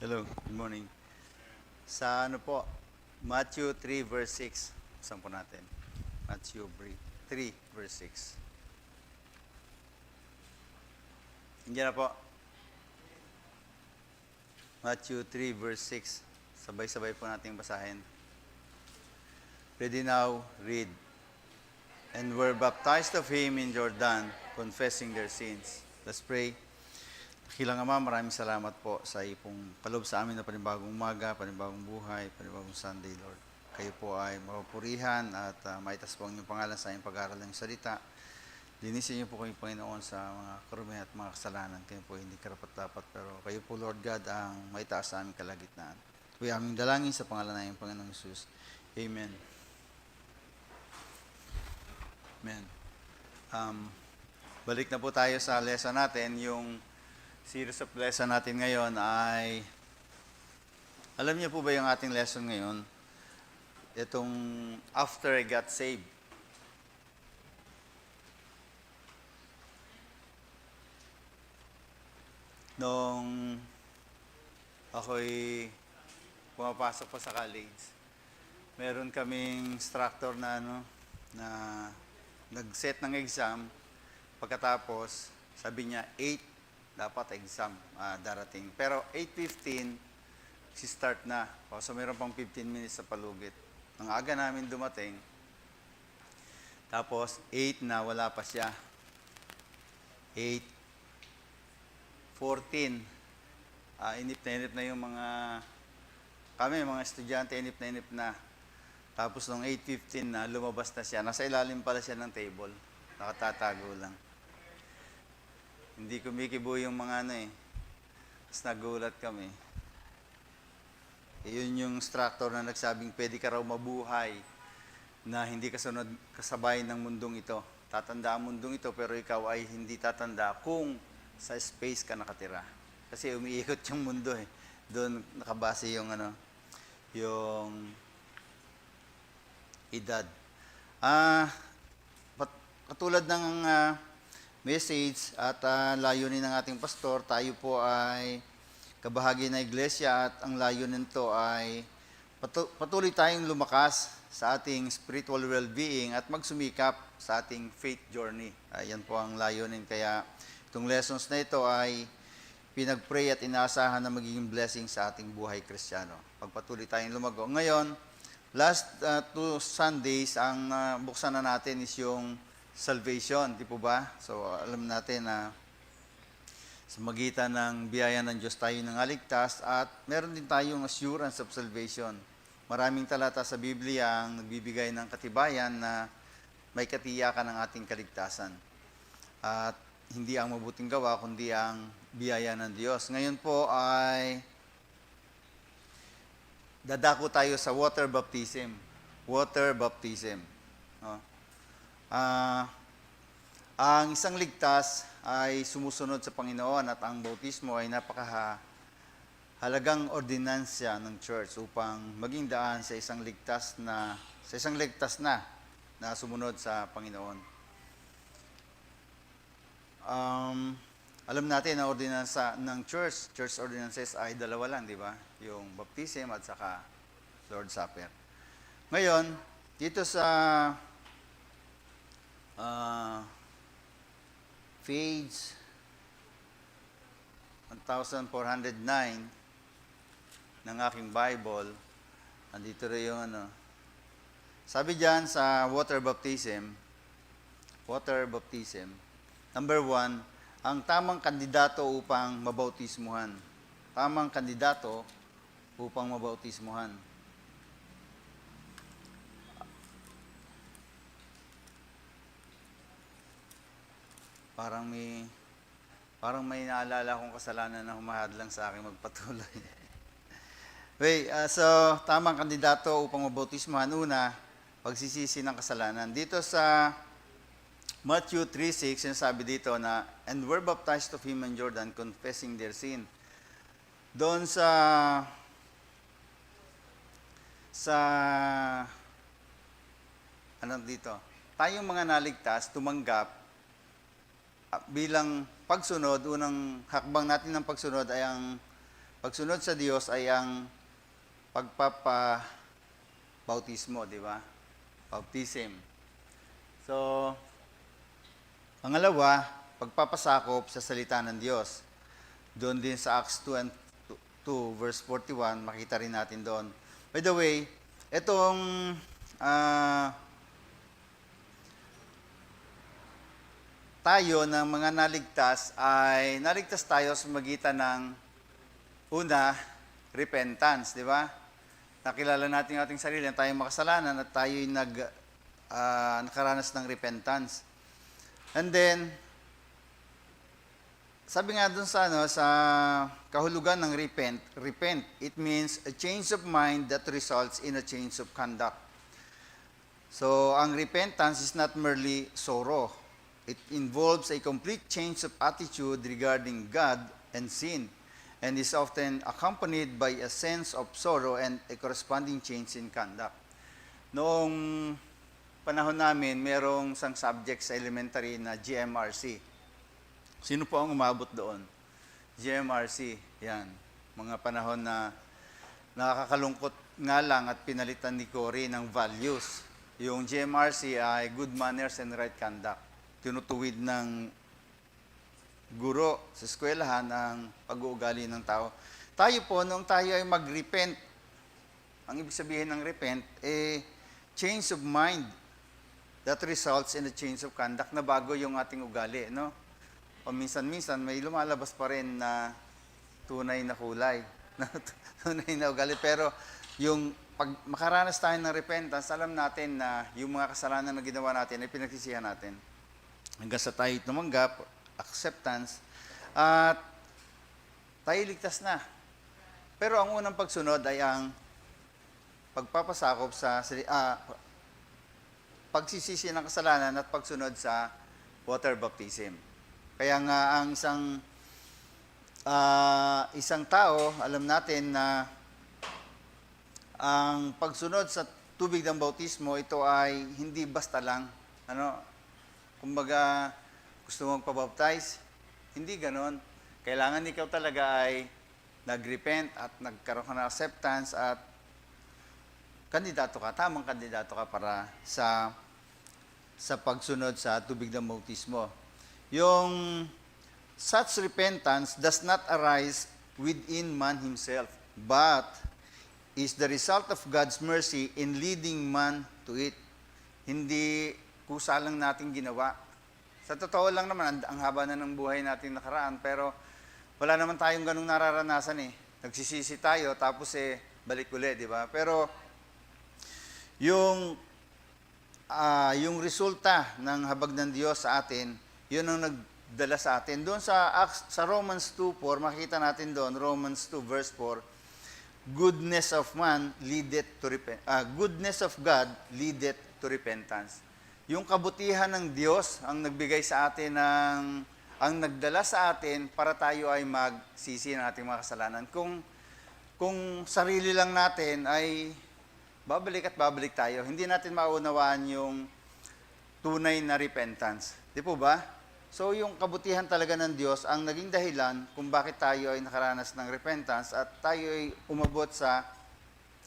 Hello, good morning. Sa ano po, Matthew 3 verse 6. Saan po natin? Matthew 3 verse 6. Hindi na po. Matthew 3 verse 6. Sabay-sabay po nating basahin. Ready now, read. And were baptized of him in Jordan, confessing their sins. Let's pray. Dakilang Ama, maraming salamat po sa ipong kaloob sa amin na panibagong umaga, panibagong buhay, panibagong Sunday, Lord. Kayo po ay mapapurihan at maitas po ang inyong pangalan sa inyong pag-aaral ng salita. Linisin niyo po kayo, Panginoon, sa mga karumihan at mga kasalanan. Kayo po hindi karapat-dapat, pero kayo po, Lord God, ang maitaas sa aming kalagitnaan. Kuya aming dalangin sa pangalan ng iyong Panginoong Jesus. Amen. Amen. Balik na po tayo sa lesson natin. Yung series of lesson natin ngayon ay, alam niyo po ba yung ating lesson ngayon? Itong after I got saved. Nung ako'y pumapasok pa sa college, meron kaming instructor na nag-set ng exam. Pagkatapos, sabi niya 8 dapat exam darating. Pero 8:15, si start na. So, mayroon pang 15 minutes sa palugit. Ang aga namin dumating. Tapos, 8 na, wala pa siya. 8:14. Inip na yung mga estudyante, inip na. Tapos, nung 8:15 na, lumabas na siya. Nasa ilalim pala siya ng table. Nakatatago lang. Hindi kumikibo yung mga Tapos nagulat kami. Yun yung instructor na nagsabing pwede ka raw mabuhay na hindi kasabay ng mundong ito. Tatanda ang mundong ito pero ikaw ay hindi tatanda kung sa space ka nakatira. Kasi umiikot yung mundo eh. Doon nakabase yung yung edad. Katulad ng message at layunin ng ating pastor, tayo po ay kabahagi ng iglesia at ang layunin nito ay patuloy tayong lumakas sa ating spiritual well-being at magsumikap sa ating faith journey. Yan po ang layunin. Kaya itong lessons na ito ay pinag-pray at inaasahan na magiging blessing sa ating buhay Kristiyano. Pagpatuloy tayong lumago. Ngayon, last 2 Sundays, ang buksan na natin is yung salvation, di po ba? So, alam natin na sa magitan ng biyaya ng Diyos tayo nangaligtas at meron din tayong assurance of salvation. Maraming talata sa Biblia ang nagbibigay ng katibayan na may katiyakan ng ating kaligtasan. At hindi ang mabuting gawa, kundi ang biyaya ng Diyos. Ngayon po ay dadako tayo sa water baptism. Water baptism. Ang isang ligtas ay sumusunod sa Panginoon at ang bautismo ay napakahalagang ordinansya ng church upang maging daan sa isang ligtas na sumunod sa Panginoon. Alam natin na ordinansa ng church ordinances ay dalawa lang, di ba? Yung baptism at saka Lord's Supper. Ngayon, dito sa page 1409 ng aking Bible, andito rin yung sabi diyan sa water baptism, number 1, ang tamang kandidato upang mabautismuhan. Parang may naalala akong kasalanan na humahadlang sa akin magpatuloy. So, tamang kandidato upang mabautismuhan. Una, pagsisisi ng kasalanan. Dito sa Matthew 3:6, sinasabi dito na, and were baptized of him in Jordan, confessing their sin. Doon dito? Tayong mga naligtas, tumanggap, bilang pagsunod, unang hakbang natin ng pagsunod ay ang pagsunod sa Diyos ay ang pagpapabautismo, di ba? Baptism. So, pangalawa, pagpapasakop sa salita ng Diyos. Doon din sa Acts 2 and 2 verse 41, makita rin natin doon. By the way, itong tayo ng mga naligtas tayo sa magitan ng una, repentance, di ba? Nakilala natin ang ating sarili na tayo makasalanan at tayo'y nakaranas ng repentance. And then, sabi nga dun sa kahulugan ng repent, it means a change of mind that results in a change of conduct. So, ang repentance is not merely sorrow. It involves a complete change of attitude regarding God and sin, and is often accompanied by a sense of sorrow and a corresponding change in conduct. Noong panahon namin, merong isang subject sa elementary na GMRC. Sino po ang umabot doon? GMRC, yan. Mga panahon na nakakalungkot nga lang at pinalitan ni Cory ng values. Yung GMRC ay good manners and right conduct. Tinutuwid ng guro sa eskwelahan ang pag-uugali ng tao. Tayo po, nung tayo ay mag-repent, ang ibig sabihin ng repent, change of mind that results in a change of conduct na bago yung ating ugali, no? O minsan-minsan may lumalabas pa rin na tunay na kulay, tunay na ugali. Pero yung pag makaranas tayo ng repentance, alam natin na yung mga kasalanan na ginawa natin ay pinagsisihan natin. Hanggang sa tayo tumanggap, acceptance, at tayo ligtas na. Pero ang unang pagsunod ay ang pagpapasakop sa pagsisisi ng kasalanan at pagsunod sa water baptism. Kaya nga ang isang tao, alam natin na ang pagsunod sa tubig ng bautismo, ito ay hindi basta lang. Kumbaga, gusto mong pabaptize? Hindi ganon. Kailangan ikaw talaga ay nag-repent at nagkaroon ka ng acceptance at tamang kandidato ka para sa pagsunod sa tubig ng bautismo. Yung such repentance does not arise within man himself, but is the result of God's mercy in leading man to it. Hindi kusa lang natin ginawa. Sa totoo lang naman, ang haba na ng buhay natin nakaraan, pero wala naman tayong ganung nararanasan eh. Nagsisisi tayo, tapos balik ulit, di ba? Pero yung resulta ng habag ng Diyos sa atin, yun ang nagdala sa atin. Doon sa Romans 2:4, makita natin doon, Romans 2 verse 4, goodness of God leadeth to repentance. Yung kabutihan ng Diyos ang nagbigay sa atin ang nagdala sa atin para tayo ay magsisi ng ating mga kasalanan. Kung sarili lang natin ay babalik at babalik tayo, hindi natin maunawaan yung tunay na repentance. Di po ba? So yung kabutihan talaga ng Diyos ang naging dahilan kung bakit tayo ay nakaranas ng repentance at tayo ay umabot sa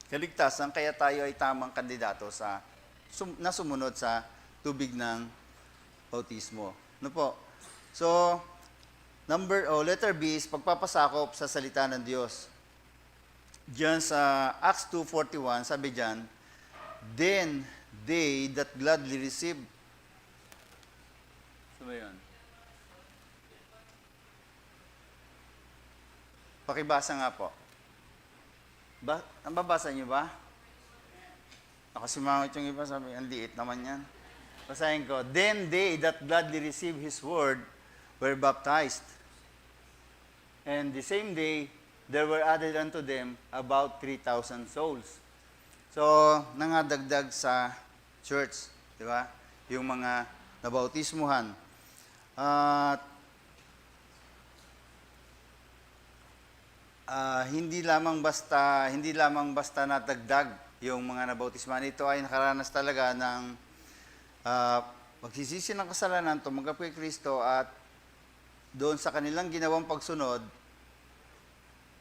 kaligtasan, kaya tayo ay tamang kandidato na sumunod sa tubig ng bautismo. Ano po? So, letter B is pagpapasakop sa salita ng Diyos. Diyan sa Acts 2:41, sabi diyan, then they that gladly receive. Ano ba yun? Pakibasa nga po. Nababasa niyo ba? Ako si Mangit yung iba, sabi, ang liit naman yan. Basahin ko, then they that gladly receive His word were baptized. And the same day, there were added unto them about 3,000 souls. So, nangadagdag sa church, di ba? Yung mga nabautismuhan. Hindi lamang basta natagdag yung mga nabautismuhan. Ito ay nakaranas talaga ng magsisisi ng kasalanan, tumanggap kay Kristo at doon sa kanilang ginawang pagsunod,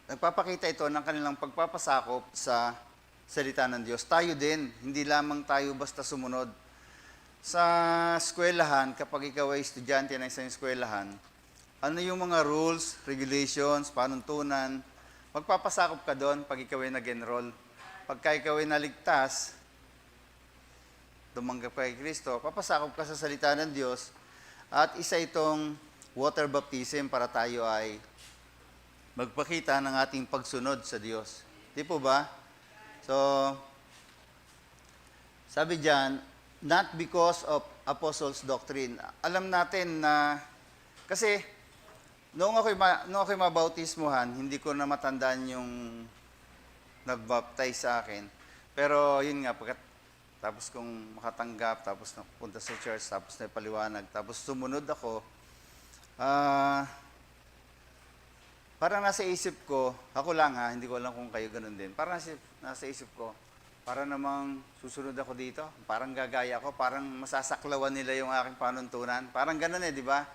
nagpapakita ito ng kanilang pagpapasakop sa salita ng Diyos. Tayo din, hindi lamang tayo basta sumunod. Sa eskwelahan, kapag ikaw ay estudyante na isang eskwelahan, ano yung mga rules, regulations, panuntunan, magpapasakop ka doon pag ikaw ay nag-enroll. Pagka ikaw ay naligtas, tumanggap ka kay Kristo, papasakop ka sa salita ng Diyos, at isa itong water baptism para tayo ay magpakita ng ating pagsunod sa Diyos. Di po ba? So, sabi diyan, not because of apostles' doctrine. Alam natin na, kasi, noong ako'y mabautismuhan, hindi ko na matandaan yung nagbaptize sa akin. Pero, yun nga, tapos kung makatanggap, tapos napunta sa church, tapos napaliwanag, tapos sumunod ako, parang nasa isip ko, ako lang ha, hindi ko alam kung kayo ganun din. Parang nasa isip ko, para namang susunod ako dito, parang gagaya ko, parang masasaklawan nila yung aking panuntunan. Parang ganun di ba?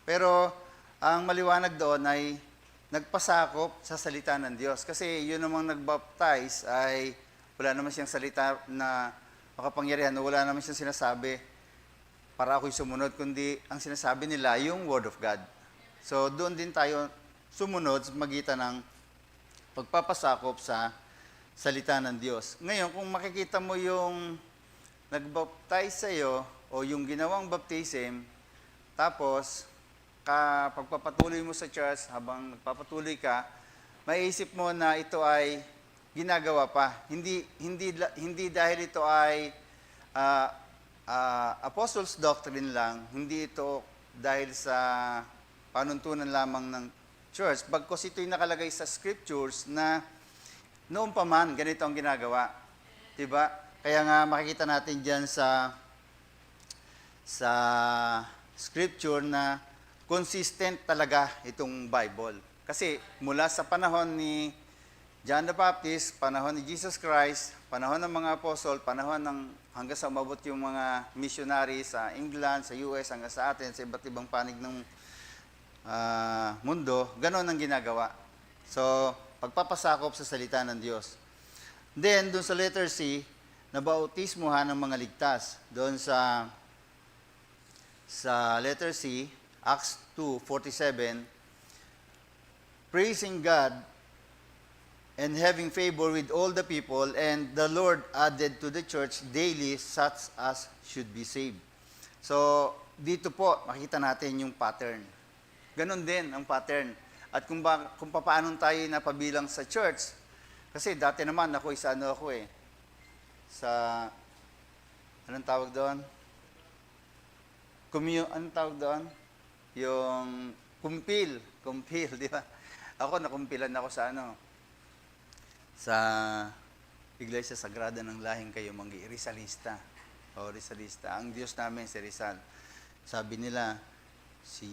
Pero ang maliwanag doon ay nagpasakop sa salita ng Diyos. Kasi yun namang nagbaptize ay wala naman siyang salita na makapangyarihan, wala naman siyang sinasabi para ako'y sumunod, kundi ang sinasabi nila yung Word of God. So doon din tayo sumunod sa magitan ng pagpapasakop sa salita ng Diyos. Ngayon, kung makikita mo yung nagbaptize sa'yo o yung ginawang baptism, tapos pagpapatuloy mo sa church, habang nagpapatuloy ka, maiisip mo na ito ay ginagawa pa. Hindi dahil ito ay apostles' doctrine lang, hindi ito dahil sa panuntunan lamang ng church, bagkos ito'y nakalagay sa scriptures na noon pa man, ganito ang ginagawa. Diba? Kaya nga makikita natin dyan sa scripture na consistent talaga itong Bible. Kasi mula sa panahon ni John the Baptist, panahon ni Jesus Christ, panahon ng mga apostle, panahon hanggang sa umabot yung mga missionary sa England, sa US, hanggang sa atin, sa iba't ibang panig ng mundo, ganon ang ginagawa. So, pagpapasakop sa salita ng Diyos. Then, doon sa letter C, nabautismuhan ng mga ligtas. Doon sa letter C, Acts 2:47, praising God and having favor with all the people, and the Lord added to the church daily such as should be saved. So, dito po, makita natin yung pattern. Ganon din ang pattern. At kung paano tayo napabilang sa church, kasi dati naman ako, anong tawag doon? Anong tawag doon? Yung kumpil, di ba? Ako, nakumpilan ako sa Iglesia Sagrada ng Lahing Kayumangi, Rizalista. Rizalista. Ang Diyos namin si Rizal. Sabi nila, si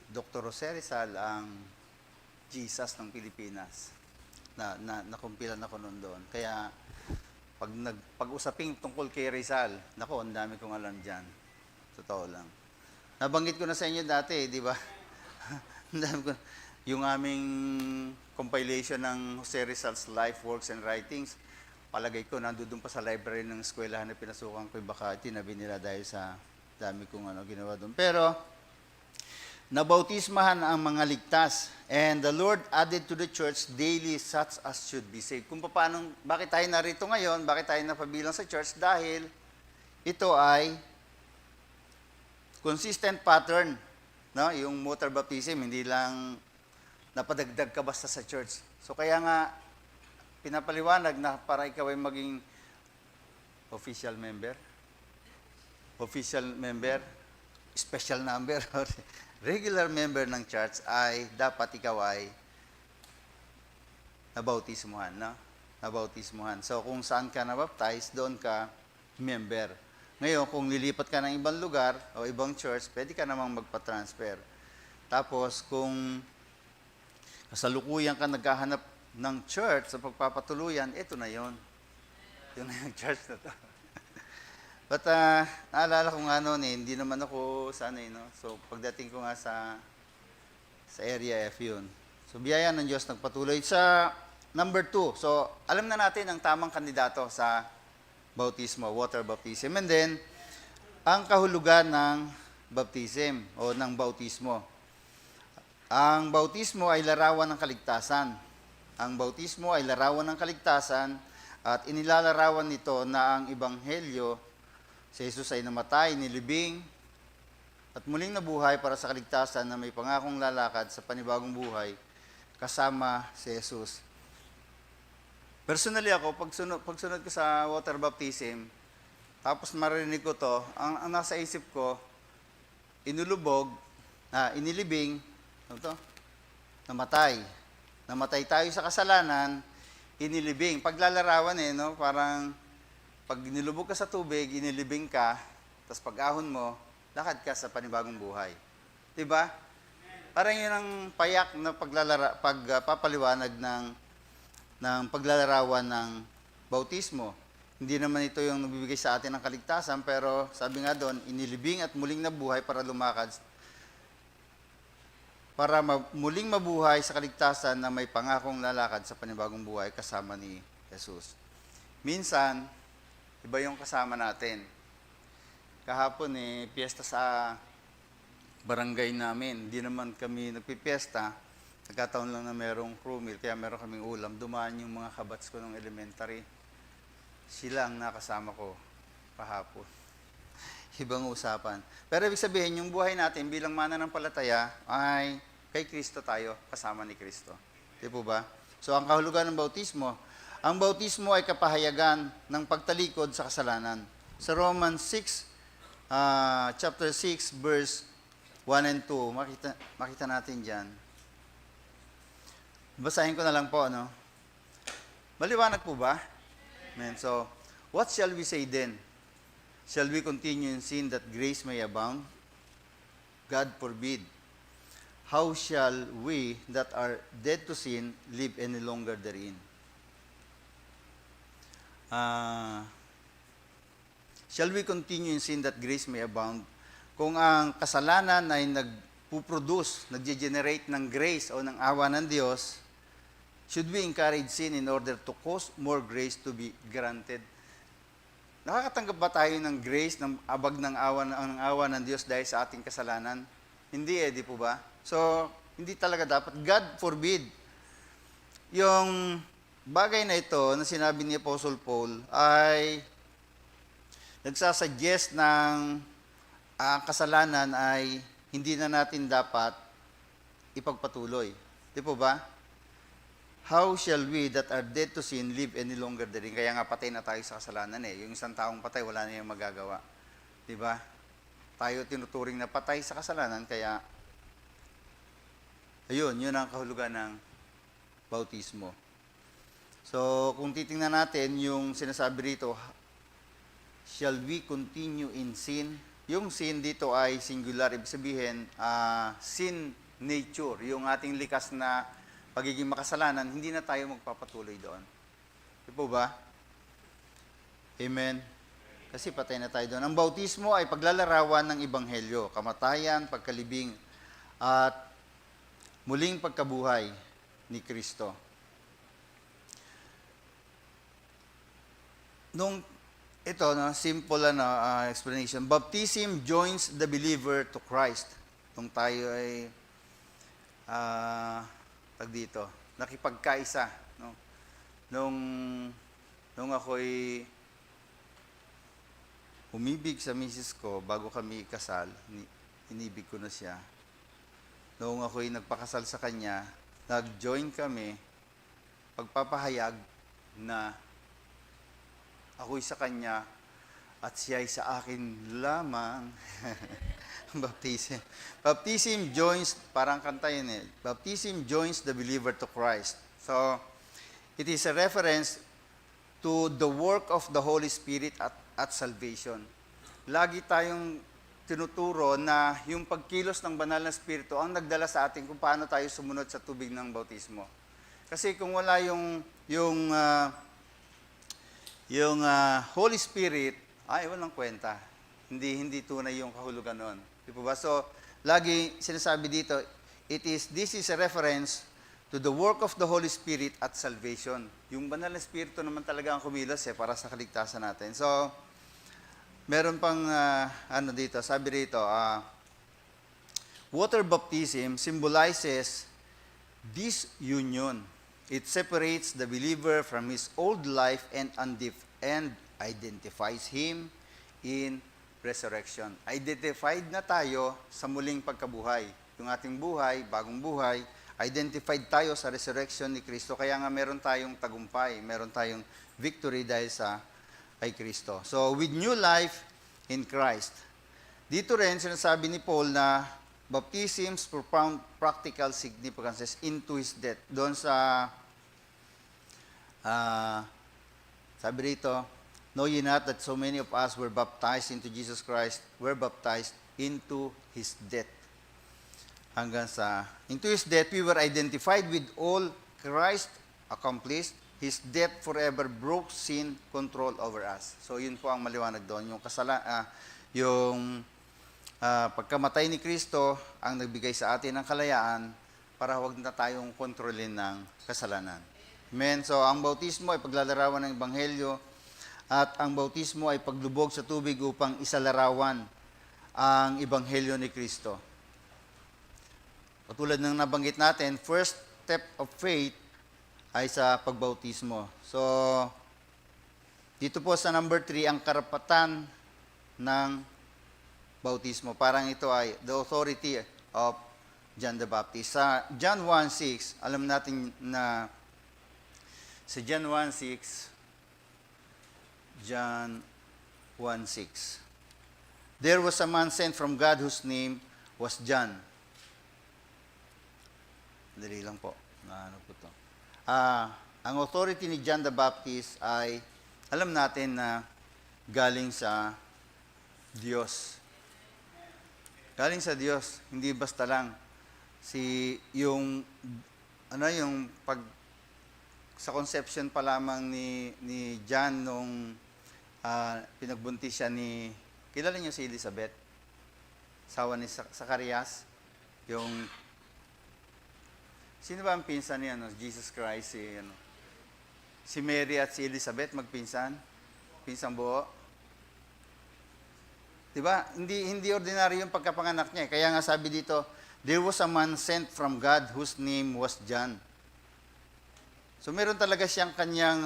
Dr. Jose Rizal ang Jesus ng Pilipinas. Nakumpilan ako noon doon. Kaya, pag-usaping tungkol kay Rizal, ang dami kong alam dyan. Totoo lang. Nabanggit ko na sa inyo dati, di ba? Yung aming compilation ng Jose Rizal's Life, Works, and Writings, palagay ko, nandun pa sa library ng eskwelahan na pinasukan ko, baka tinabi nila dahil sa dami kong ginawa doon. Pero, nabautismahan ang mga ligtas, and the Lord added to the church daily such as should be saved. Bakit tayo narito ngayon, bakit tayo napabilang sa church? Dahil ito ay consistent pattern. No? Yung water baptism, hindi lang napadagdag ka basta sa church. So kaya nga, pinapaliwanag na para ikaw ay maging official member, special number, regular member ng church, ay dapat ikaw ay nabautismuhan, no? Nabautismuhan. So, kung saan ka nabaptize, doon ka member. Ngayon, kung lilipat ka ng ibang lugar o ibang church, pwede ka namang magpa-transfer. Tapos, kung kasalukuyan ka naghahanap ng church sa pagpapatuluyan, ito na yon. Yun na yung church na to. But, naalala ko nga noon hindi naman ako no? So, pagdating ko nga sa Area F yun, So, biyaya ng Diyos nagpatuloy. Sa number 2, so, alam na natin ang tamang kandidato sa bautismo, water baptism. And then, ang kahulugan ng baptism o ng bautismo. Ang bautismo ay larawan ng kaligtasan. Ang bautismo ay larawan ng kaligtasan at inilalarawan nito na ang ebanghelyo si Jesus ay namatay, nilibing, at muling nabuhay para sa kaligtasan na may pangakong lalakad sa panibagong buhay kasama si Jesus. Personally ako, pagsunod ko sa water baptism, tapos marinig ko to, ang nasa isip ko, inilibing, ano to? Namatay. Namatay tayo sa kasalanan, inilibing. Paglalarawan no? Parang pag nilubog ka sa tubig, inilibing ka, tapos pag ahon mo, lakad ka sa panibagong buhay. 'Di ba? Parang yun ang payak na pagpapaliwanag ng paglalarawan ng bautismo. Hindi naman ito yung nagbibigay sa atin ng kaligtasan, pero sabi nga doon, inilibing at muling nabuhay para lumakad, muling mabuhay sa kaligtasan na may pangakong lalakad sa panibagong buhay kasama ni Jesus. Minsan, iba yung kasama natin. Kahapon piyesta sa barangay namin. Hindi naman kami nagpipiesta. Nagkataon lang na merong crew meal, kaya meron kaming ulam. Dumaan yung mga kabats ko ng elementary. Sila ang nakasama ko kahapon. Ibang usapan. Pero ibig sabihin, yung buhay natin bilang mananampalataya ay kay Kristo tayo, kasama ni Kristo. Di po ba? So, ang kahulugan ng bautismo, ang bautismo ay kapahayagan ng pagtalikod sa kasalanan. Sa Romans 6, chapter 6, verse 1 and 2, makita natin dyan. Basahin ko na lang po, no? Maliwanag po ba? Amen. So, what shall we say then? Shall we continue in sin that grace may abound? God forbid. How shall we that are dead to sin live any longer therein? Shall we continue in sin that grace may abound? Kung ang kasalanan ay nagge-generate ng grace o ng awa ng Diyos, should we encourage sin in order to cause more grace to be granted? Nakakatanggap ba tayo ng grace, ng abag ng awa ng Diyos dahil sa ating kasalanan? Hindi di po ba? So, hindi talaga dapat. God forbid. Yung bagay na ito na sinabi ni Apostle Paul ay nagsasuggest ng kasalanan ay hindi na natin dapat ipagpatuloy. Di po ba? How shall we that are dead to sin live any longer therein? Kaya nga patay na tayo sa kasalanan Yung isang taong patay, wala na yung magagawa. Di ba? Tayo tinuturing na patay sa kasalanan, kaya yun ang kahulugan ng bautismo. So, kung titingnan natin yung sinasabi rito, shall we continue in sin? Yung sin dito ay singular, ibig sabihin, sin nature, yung ating likas na pagiging makasalanan, hindi na tayo magpapatuloy doon. Di po ba? Amen? Kasi patay na tayo doon. Ang bautismo ay paglalarawan ng ebanghelyo, kamatayan, pagkalibing, at muling pagkabuhay ni Kristo. Simple explanation. Baptism joins the believer to Christ. Nung tayo ay nakipagkaisa, no? Nung ako'y umibig sa misis ko bago kami kasal, inibig ko na siya. Nung ako'y nagpakasal sa kanya, nag-join kami, pagpapahayag na ako'y sa kanya at siya'y sa akin lamang. Baptism. Baptism joins, parang kanta yun Baptism joins the believer to Christ. So, it is a reference to the work of the Holy Spirit at salvation. Lagi tayong tinuturo na yung pagkilos ng banal na Espiritu ang nagdala sa atin kung paano tayo sumunod sa tubig ng bautismo. Kasi kung wala yung Holy Spirit, ay walang kwenta. Hindi tunay yung kahulugan nun. Di po ba? So, lagi sinasabi dito, this is a reference to the work of the Holy Spirit at salvation. Yung banal na Espiritu naman talaga ang kumilos para sa kaligtasan natin. So, meron pang dito, sabi rito, water baptism symbolizes this union. It separates the believer from his old life and identifies him in resurrection. Identified na tayo sa muling pagkabuhay. Yung ating buhay, bagong buhay, identified tayo sa resurrection ni Kristo. Kaya nga meron tayong tagumpay, meron tayong victory dahil sa kay Kristo. So, with new life in Christ. Dito rin, sinasabi ni Paul na baptism's profound practical significances into his death. Doon sa, sabi rito, know ye not that so many of us were baptized into Jesus Christ, were baptized into his death. Hanggang sa, into his death, we were identified with all Christ accomplished. His death forever broke sin control over us. So, yun po ang maliwanag doon. Yung pagkamatay ni Kristo ang nagbigay sa atin ng kalayaan para huwag na tayong kontrolin ng kasalanan. Amen. So, ang bautismo ay paglalarawan ng Ebanghelyo at ang bautismo ay paglubog sa tubig upang isalarawan ang Ebanghelyo ni Kristo. Katulad ng nabanggit natin, first step of faith ay sa pagbautismo. So, dito po sa number 3, ang karapatan ng bautismo. Parang ito ay the authority of John the Baptist. Sa John 1:6, alam natin na sa John 1:6, John 1:6, there was a man sent from God whose name was John. Dali lang po. Ano po to? Ang authority ni John the Baptist ay, alam natin na galing sa Diyos. Galing sa Diyos, hindi basta lang. Sa conception pa lamang ni John nung pinagbuntis siya kilala niyo si Elizabeth? Sawa ni Zacarias? Sino ba ang pinsan niya, Jesus Christ, si Mary at si Elizabeth, magpinsan? Pinsang buo? Diba? Hindi ordinary yung pagkapanganak niya. Kaya nga sabi dito, there was a man sent from God whose name was John. So meron talaga siyang kanyang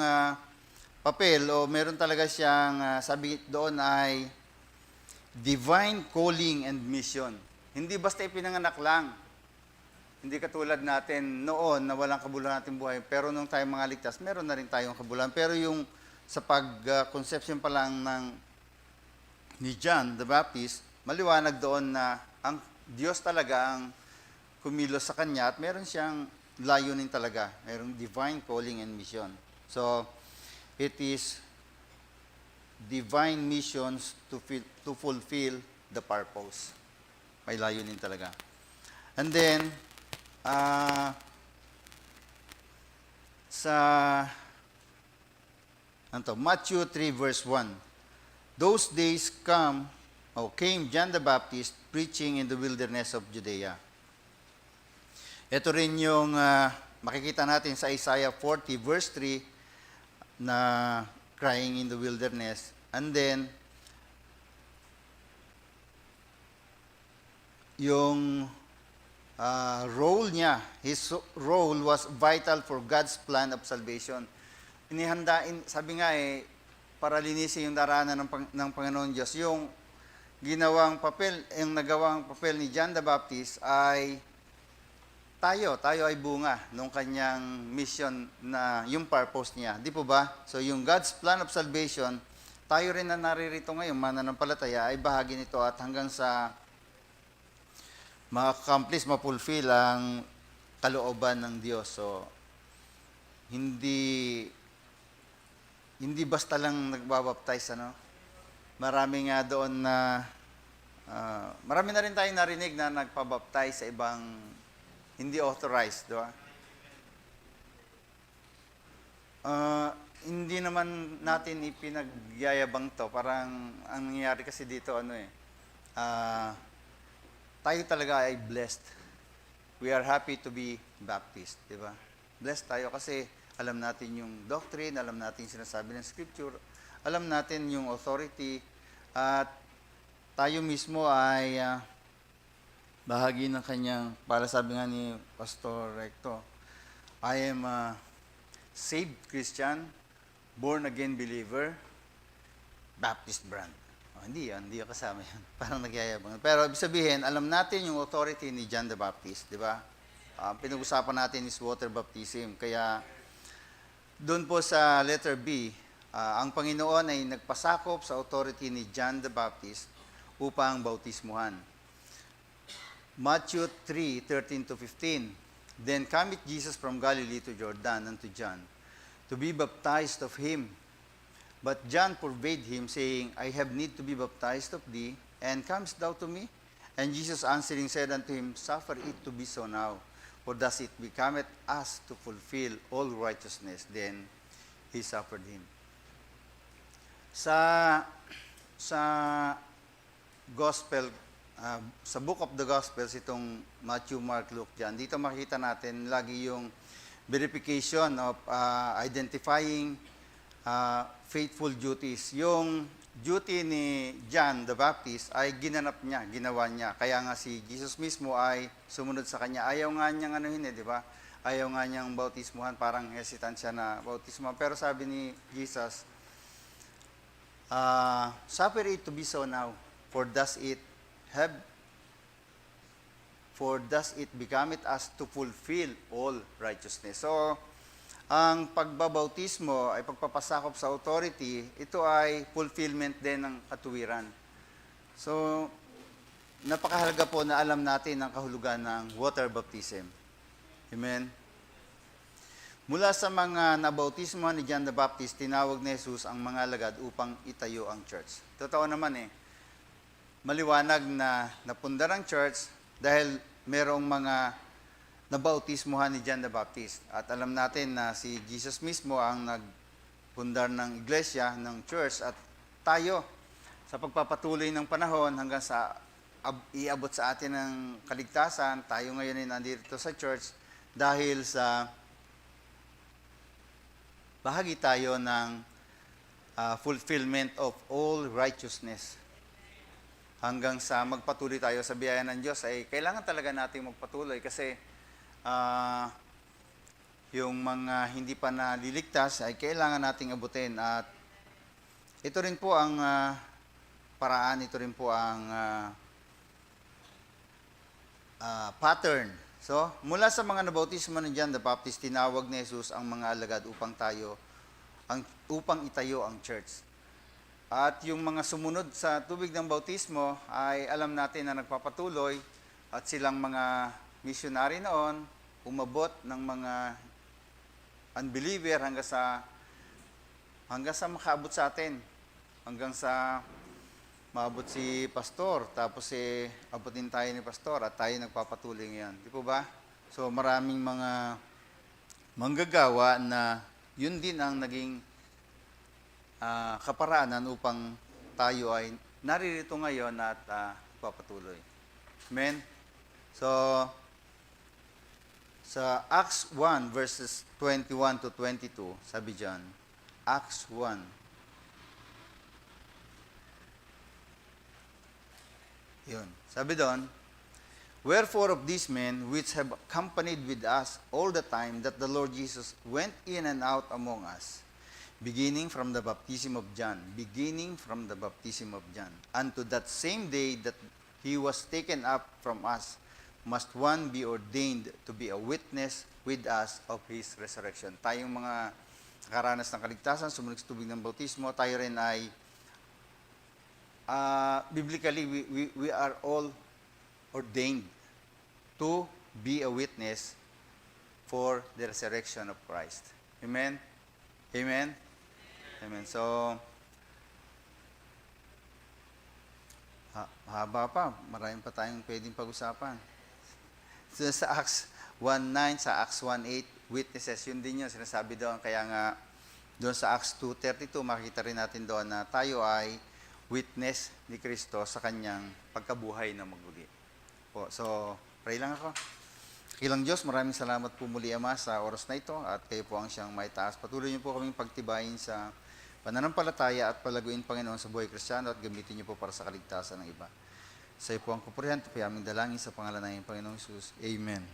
papel o meron talaga siyang, sabi doon ay, divine calling and mission. Hindi basta ipinanganak lang. Hindi katulad natin noon na walang kabuluhan natin buhay. Pero nung tayo mga ligtas, meron na rin tayong kabuluhan. Pero yung sa pag-conception pa lang ni John the Baptist, maliwanag doon na ang Diyos talaga ang kumilos sa kanya at meron siyang layunin talaga. Mayroong divine calling and mission. So, it is divine missions to fulfill the purpose. May layunin talaga. And then, Matthew 3 verse 1. Those days came John the Baptist preaching in the wilderness of Judea. Ito rin yung makikita natin sa Isaiah 40 verse 3 na crying in the wilderness. And then, yung role niya, his role was vital for God's plan of salvation. Inihandain, sabi nga para linisin yung daraanan ng Panginoon Diyos. Yung nagawang papel ni John the Baptist ay tayo ay bunga nung kanyang mission na yung purpose niya. Di po ba? So yung God's plan of salvation, tayo rin na naririto ngayon, mananampalataya, ay bahagi nito at hanggang sa ma-accomplish, ma-fulfill ang kalooban ng Diyos. So, hindi basta lang nagbabaptize, Marami nga doon na, marami na rin tayong narinig na nagpabaptize sa ibang hindi authorized, di ba? Hindi naman natin ipinagyayabang to. Parang, ang nangyayari kasi dito, tayo talaga ay blessed. we are happy to be Baptist, di ba? Blessed tayo kasi alam natin yung doctrine, alam natin yung sinasabi ng Scripture, alam natin yung authority, at tayo mismo ay bahagi ng kanyang, para sabi nga ni Pastor Recto, I am a saved Christian, born again believer, Baptist brand. Hindi yan kasama yan. Parang nagyayabang. Pero ibig sabihin, alam natin yung authority ni John the Baptist, di ba? Pinag-usapan natin is water baptism. Kaya doon po sa letter B, ang Panginoon ay nagpasakop sa authority ni John the Baptist upang bautismuhan. Matthew 3:13-15. Then cometh Jesus from Galilee to Jordan unto John, to be baptized of him. But John forbade him, saying, I have need to be baptized of thee, and comest thou to me? And Jesus answering said unto him, Suffer it to be so now, for thus it becometh us to fulfill all righteousness. Then he suffered him. Sa Gospel, sa Book of the Gospels, itong Matthew, Mark, Luke, John, dito makikita natin lagi yung verification of identifying faithful duties. Yung duty ni John the Baptist ay ginanap niya, ginawa niya. Kaya nga si Jesus mismo ay sumunod sa kanya. Ayaw nga niyang di ba? Ayaw nga niyang bautismuhan, parang hesitant siya na bautismuhan. Pero sabi ni Jesus, suffer it to be so now, for thus it becometh us to fulfill all righteousness. So, ang pagbabautismo ay pagpapasakop sa authority, ito ay fulfillment din ng katuwiran. So, napakahalaga po na alam natin ang kahulugan ng water baptism. Amen? Mula sa mga nabautismo ni John the Baptist, tinawag ni Jesus ang mga alagad upang itayo ang church. Totoo naman maliwanag na napundar ang church dahil merong mga nabautismuhan ni John the Baptist. At alam natin na si Jesus mismo ang nagpundar ng iglesia, ng church, at tayo sa pagpapatuloy ng panahon hanggang sa iabot sa atin ng kaligtasan, tayo ngayon ay nandito sa church dahil sa bahagi tayo ng fulfillment of all righteousness. Hanggang sa magpatuloy tayo sa biyaya ng Diyos, ay kailangan talaga nating magpatuloy kasi yung mga hindi pa naliligtas ay kailangan nating abutin. At ito rin po ang paraan, ito rin po ang pattern. So, mula sa mga nabautismo ni John the Baptist, tinawag ni Jesus ang mga alagad upang itayo ang church. At yung mga sumunod sa tubig ng bautismo ay alam natin na nagpapatuloy, at silang mga missionary noon, umabot ng mga unbeliever hanggang sa makaabot sa atin. Hanggang sa maabot si pastor, tapos abutin tayo ni pastor at tayo nagpapatuloy ngayon. Di po ba? So maraming mga manggagawa na yun din ang naging kaparaanan upang tayo ay naririto ngayon at papatuloy. Amen? So, sa Acts 1 verses 21 to 22, sabi dyan, Acts 1. Yun. Sabi doon, wherefore of these men which have accompanied with us all the time that the Lord Jesus went in and out among us, beginning from the baptism of John, unto that same day that he was taken up from us, must one be ordained to be a witness with us of his resurrection. Tayong mga nakaranas ng kaligtasan, sumunod sa tubig ng bautismo, tayo rin ay biblically, we are all ordained to be a witness for the resurrection of Christ. Amen? Amen? Amen. So, haba pa. Maraming pa tayong pwedeng pag-usapan. So, sa Acts 1:9, sa Acts 1:8, witnesses, yun din yun, sinasabi doon. Kaya nga, doon sa Acts 2:32, makikita rin natin doon na tayo ay witness ni Kristo sa kanyang pagkabuhay na maguli. So, pray lang ako. Dakilang Diyos, maraming salamat po muli, Ama, sa oras na ito at kayo po ang siyang maitaas. Patuloy niyo po kaming pagtibayin sa pananampalataya at palaguin, Panginoon, sa buhay Kristiyano at gamitin niyo po para sa kaligtasan ng iba. Sa iyo po ang kupurihan, ito po yung aming dalangin sa pangalan ng Panginoong Jesus. Amen.